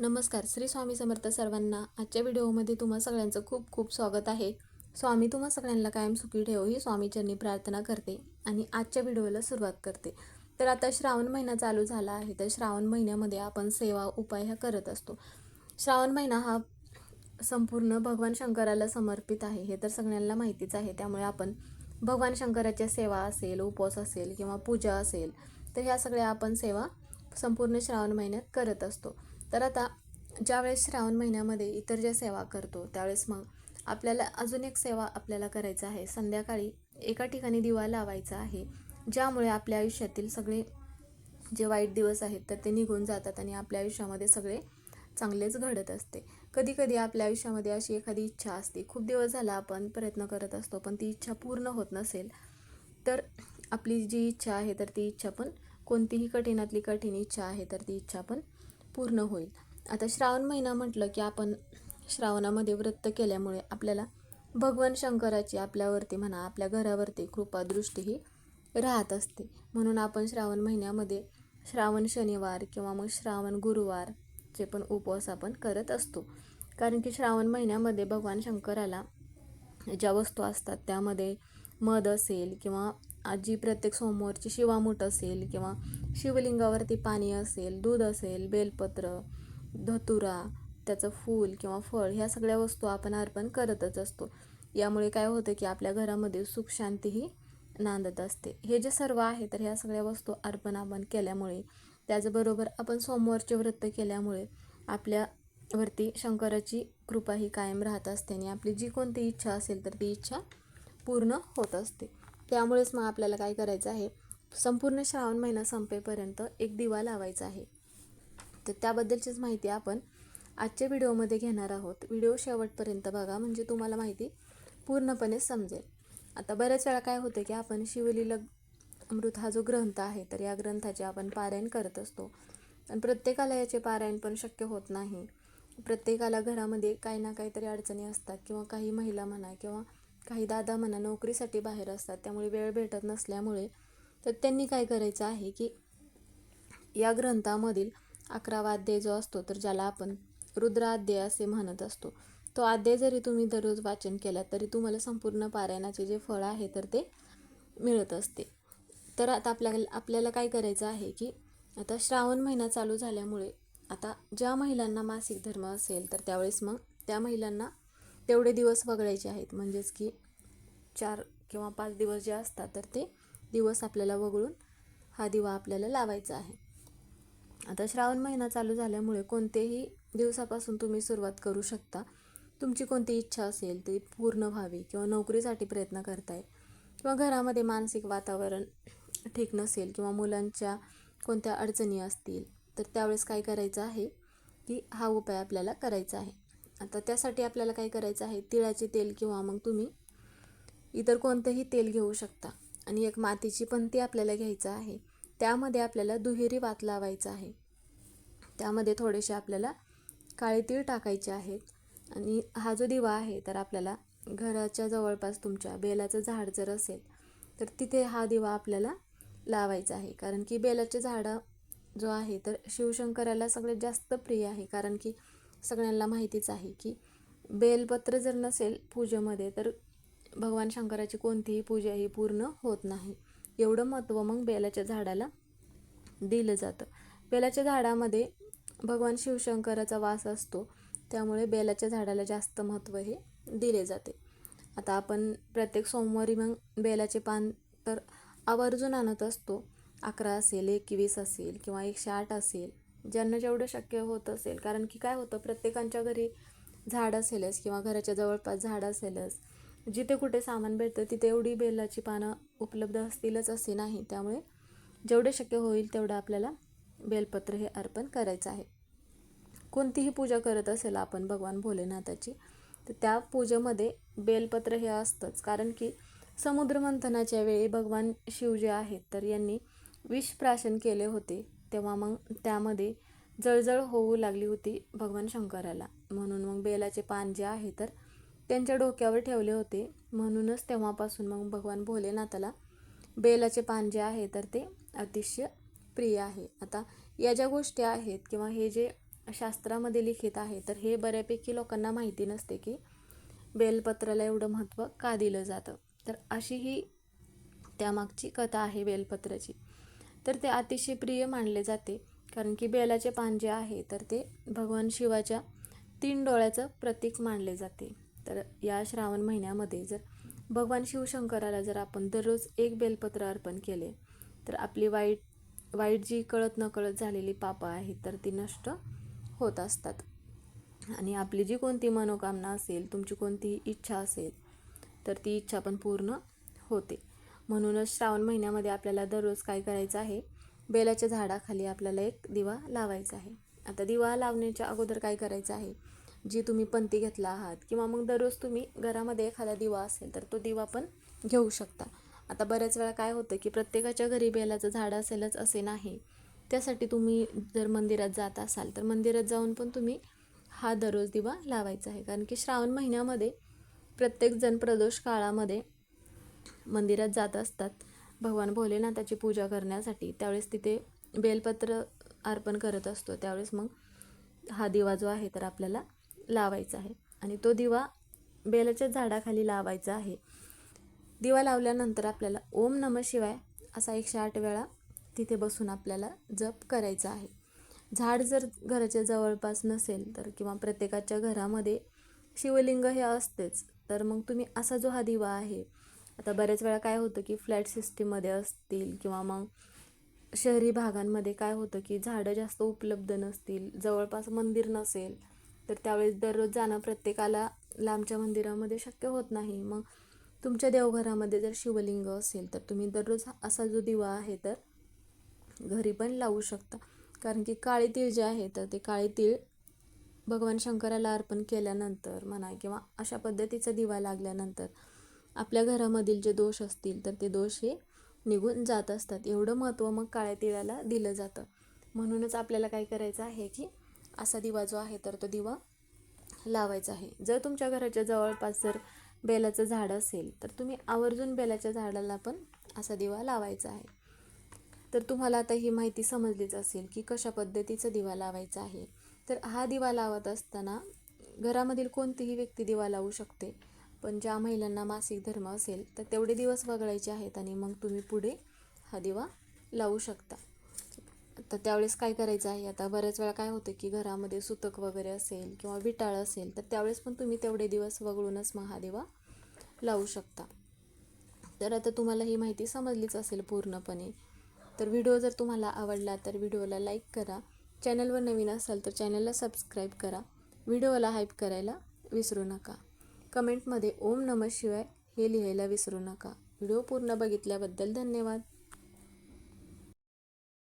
नमस्कार. श्री स्वामी समर्थ सर्वांना. आजच्या व्हिडिओमध्ये तुम्हा सगळ्यांचं खूप खूप स्वागत आहे. स्वामी तुम्हा सगळ्यांना कायम सुखी ठेवो ही स्वामीचरणी प्रार्थना करते आणि आजच्या व्हिडिओला सुरुवात करते. तर आता श्रावण महिना चालू झाला आहे. तर श्रावण महिन्यामध्ये आपण सेवा उपाय ह्या करत असतो. श्रावण महिना हा संपूर्ण भगवान शंकराला समर्पित आहे, हे तर सगळ्यांना माहितीच आहे. त्यामुळे आपण भगवान शंकराच्या सेवा असेल, उपवास असेल किंवा पूजा असेल, तर ह्या सगळ्या आपण सेवा संपूर्ण श्रावण महिन्यात करत असतो. तर आता ज्यावेळेस श्रावण महिन्यामध्ये इतर ज्या सेवा करतो त्यावेळेस मग आपल्याला अजून एक सेवा आपल्याला करायचं आहे. संध्याकाळी एका ठिकाणी दिवा लावायचा आहे, ज्यामुळे आपल्या आयुष्यातील सगळे जे वाईट दिवस आहेत तर ते निघून जातात आणि आपल्या आयुष्यामध्ये सगळे चांगलेच घडत असते. कधी कधी आपल्या आयुष्यामध्ये अशी एखादी इच्छा असते, खूप दिवस झाला आपण प्रयत्न करत असतो पण ती इच्छा पूर्ण होत नसेल, तर आपली जी इच्छा आहे तर ती इच्छा पण कोणतीही कठीणातली कठीण इच्छा आहे तर ती इच्छा पण पूर्ण होईल. आता श्रावण महिना म्हटलं की आपण श्रावणामध्ये व्रत केल्यामुळे आपल्याला भगवान शंकराची आपल्यावरती म्हणा आपल्या घरावरती कृपादृष्टी ही राहत असते. म्हणून आपण श्रावण महिन्यामध्ये श्रावण शनिवार किंवा मग श्रावण गुरुवार चे पण उपवास आपण करत असतो. कारण की श्रावण महिन्यामध्ये भगवान शंकराला ज्या वस्तू असतात त्यामध्ये मध असेल किंवा जी प्रत्येक सोमवारची शिवामूठ असेल किंवा शिवलिंगावरती पाणी असेल, दूध असेल, बेलपत्र, धतुरा, त्याचं फूल किंवा फळ, ह्या सगळ्या वस्तू आपण अर्पण करतच असतो. यामुळे काय होतं की आपल्या घरामध्ये सुख शांतीही नांदत असते. हे जे सर्व आहे तर ह्या सगळ्या वस्तू अर्पण आपण केल्यामुळे, त्याचबरोबर आपण सोमवारचे व्रत केल्यामुळे आपल्यावरती शंकराची कृपा ही कायम राहत असते आणि आपली जी कोणती इच्छा असेल तर ती इच्छा पूर्ण होत असते. त्यामुळेच मग आपल्याला काय करायचं आहे, संपूर्ण श्रावण महिना संपेपर्यंत एक दिवा लावायचा आहे. तर त्याबद्दलचीच माहिती आपण आजच्या व्हिडिओमध्ये घेणार आहोत. व्हिडिओ शेवटपर्यंत बघा म्हणजे तुम्हाला माहिती पूर्णपणे समजेल. आता बऱ्याच वेळा काय होतं की आपण शिवलीला अमृत हा जो ग्रंथ आहे तर या ग्रंथाचे आपण पारायण करत असतो, पण प्रत्येकाला याचे पारायण पण शक्य होत नाही. प्रत्येकाला घरामध्ये काही ना काहीतरी अडचणी असतात किंवा काही महिला म्हणा किंवा काही दादा म्हणा नोकरीसाठी बाहेर असतात, त्यामुळे वेळ भेटत नसल्यामुळे तर त्यांनी काय करायचं आहे की या ग्रंथामधील 11वा अध्याय जो असतो तर ज्याला आपण रुद्राध्याय असे म्हणत असतो, तो अध्याय जरी तुम्ही दररोज वाचन केला तरी तुम्हाला संपूर्ण पारायणाचे जे फळ आहे तर ते मिळत असते. तर आता आपल्याला काय करायचं आहे की आता श्रावण महिना चालू झाल्यामुळे आता ज्या महिलांना मासिक धर्म असेल तर त्यावेळेस मग त्या महिलांना तेवढे दिवस वगळायचे आहेत, म्हणजेच की 4 किंवा 5 दिवस जे असतात तर ते दिवस आपल्याला वगळून हा दिवा आपल्याला लावायचा आहे. आता श्रावण महिना चालू झाल्यामुळे कोणतेही दिवसापासून तुम्ही सुरुवात करू शकता. तुमची कोणती इच्छा असेल ती पूर्ण व्हावी किंवा नोकरीसाठी प्रयत्न करताय किंवा घरामध्ये मानसिक वातावरण ठीक नसेल किंवा मुलांच्या कोणत्या अडचणी असतील तर त्यावेळेस काय करायचं आहे की हा उपाय आपल्याला करायचा आहे. आता त्यासाठी आपल्याला काय करायचं आहे, तिळाचे तेल किंवा मग तुम्ही इतर कोणतंही तेल घेऊ शकता आणि एक मातीची पणती आपल्याला घ्यायचं आहे. त्यामध्ये आपल्याला दुहेरी वात लावायचा आहे. त्यामध्ये थोडेसे आपल्याला काळे तीळ टाकायचे आहेत आणि हा जो दिवा आहे तर आपल्याला घराच्या जवळपास तुमच्या बेलाचं झाड जर असेल तर तिथे हा दिवा आपल्याला लावायचा आहे. कारण की बेलाचे झाडं जो आहे तर शिवशंकराला सगळ्यात जास्त प्रिय आहे. कारण की सगळ्यांना माहितीच आहे की बेलपत्र जर नसेल पूजेमध्ये तर भगवान शंकराची कोणतीही पूजा ही पूर्ण होत नाही. एवढं महत्त्व मग बेलाच्या झाडाला दिलं जातं. बेलाच्या झाडामध्ये भगवान शिवशंकराचा वास असतो, त्यामुळे बेलाच्या झाडाला जास्त महत्त्व हे दिले जाते. आता आपण प्रत्येक सोमवारी मग बेलाचे पान तर आवर्जून आणत असतो. 11 असेल, 21 असेल किंवा 108 असेल, ज्यांना जेवढं शक्य होत असेल. कारण की काय होतं, प्रत्येकांच्या घरी झाड असेलच किंवा घराच्या जवळपास झाड असेलच. जिथे कुठे सामान भेटतं तिथे एवढी बेलाची पानं उपलब्ध असतीलच असे नाही. त्यामुळे जेवढे शक्य होईल तेवढं आपल्याला बेलपत्र हे अर्पण करायचं आहे. कोणतीही पूजा करत असेल आपण भगवान भोलेनाथाची तर त्या पूजेमध्ये बेलपत्र हे असतंच. कारण की समुद्रमंथनाच्या वेळी भगवान शिव जे आहेत तर यांनी विष प्राशन केले होते, तेव्हा मग त्यामध्ये जळजळ होऊ लागली होती भगवान शंकराला. म्हणून मग बेलाचे पान जे आहे तर त्यांच्या डोक्यावर ठेवले होते. म्हणूनच तेव्हापासून मग भगवान भोलेनाथाला बेलाचे पान जे आहे तर ते अतिशय प्रिय आहे. आता या ज्या गोष्टी आहेत किंवा हे जे शास्त्रामध्ये लिखित आहे. तर हे बऱ्यापैकी लोकांना माहिती नसते की बेलपत्राला एवढं महत्त्व का दिलं जातं. तर अशी ही त्यामागची कथा आहे बेलपत्राची. तर ते अतिशय प्रिय मानले जाते, कारण की बेलाचे पान जे आहे तर ते भगवान शिवाच्या 3 डोळ्याचं प्रतीक मानले जाते. तर या श्रावण महिन्यामध्ये जर भगवान शिवशंकराला जर आपण दररोज एक बेलपत्र अर्पण केले, तर आपली वाईट जी कळत नकळत झालेली पापं आहेत तर ती नष्ट होत असतात. आणि आपली जी कोणती मनोकामना असेल, तुमची कोणतीही इच्छा असेल, तर ती इच्छा पण पूर्ण होते. म्हणूनच श्रावण महिन्यामध्ये आपल्याला दररोज काय करायचं आहे, बेलाच्या झाडाखाली आपल्याला एक दिवा लावायचा आहे. आता दिवा लावण्याच्या अगोदर काय करायचं आहे, जी तुम्ही पंथी घेतला आहात किंवा मग दररोज तुम्ही घरामध्ये एखादा दिवा असेल तर तो दिवा पण घेऊ शकता. आता बऱ्याच वेळा काय होतं की प्रत्येकाच्या घरी बेलाचं झाड असेलच असे नाही. त्यासाठी तुम्ही जर मंदिरात जात असाल तर मंदिरात जाऊन पण तुम्ही हा दररोज दिवा लावायचा आहे. कारण की श्रावण महिन्यामध्ये प्रत्येकजण प्रदोष काळामध्ये मंदिरात जात असतात भगवान भोलेनाथाची पूजा करण्यासाठी. त्यावेळेस तिथे बेलपत्र अर्पण करत असतो. त्यावेळेस मग हा दिवा जो आहे तर आपल्याला लावायचा आहे आणि तो दिवा बेलाच्या झाडाखाली लावायचा आहे. दिवा लावल्यानंतर आपल्याला ओम नमः शिवाय असा 108 वेळा तिथे बसून आपल्याला जप करायचा आहे. झाड जर घराच्या जवळपास नसेल तर किंवा प्रत्येकाच्या घरामध्ये शिवलिंग हे असतेच, तर मग तुम्ही असा जो हा दिवा आहे, आता बऱ्याच वेळा काय होतं की फ्लॅट सिस्टीममध्ये असतील किंवा मग शहरी भागांमध्ये काय होतं की झाडं जास्त उपलब्ध नसतील, जवळपास मंदिर नसेल, तर त्यावेळेस दररोज जाणं प्रत्येकाला लांबच्या मंदिरामध्ये शक्य होत नाही. मग तुमच्या देवघरामध्ये जर शिवलिंग असेल तर तुम्ही दररोज असा जो दिवा आहे तर घरी पण लावू शकता. कारण की काळे तीळ जे आहे तर ते काळे तीळ भगवान शंकराला अर्पण केल्यानंतर म्हणा किंवा अशा पद्धतीचा दिवा लागल्यानंतर आपल्या घरामधील जे दोष असतील तर ते दोष हे निघून जात असतात. एवढं महत्त्व मग काळ्या तिळाला दिलं जातं. म्हणूनच आपल्याला काय करायचं आहे की असा दिवा जो आहे तर तो दिवा लावायचा आहे. जर तुमच्या घराच्या जवळपास जर बेलाचं झाड असेल तर तुम्ही आवर्जून बेलाच्या झाडाला पण असा दिवा लावायचा आहे. तर तुम्हाला आता ही माहिती समजलीच असेल की कशा पद्धतीचा दिवा लावायचा आहे. तर हा दिवा लावत असताना घरामधील कोणतीही व्यक्ती दिवा लावू शकते, पण ज्या महिलांना मासिक धर्म असेल तर तेवढे दिवस वगळायचे आहेत आणि मग तुम्ही पुढे हा दिवा लावू शकता. तर त्यावेळेस काय करायचं आहे, आता बऱ्याच वेळा काय होतं की घरामध्ये सुतक वगैरे असेल किंवा विटाळ असेल तर त्यावेळेस पण तुम्ही तेवढे दिवस वगळूनच मग हा दिवा लावू शकता. तर आता तुम्हाला ही माहिती समजलीच असेल पूर्णपणे. तर व्हिडिओ जर तुम्हाला आवडला तर व्हिडिओला लाईक करा. चॅनलवर नवीन असाल तर चॅनलला सबस्क्राईब करा. व्हिडिओला हाईप करायला विसरू नका. कमेंटमध्ये ओम नमः शिवाय हे लिहायला विसरू नका. व्हिडिओ पूर्ण बघितल्याबद्दल धन्यवाद.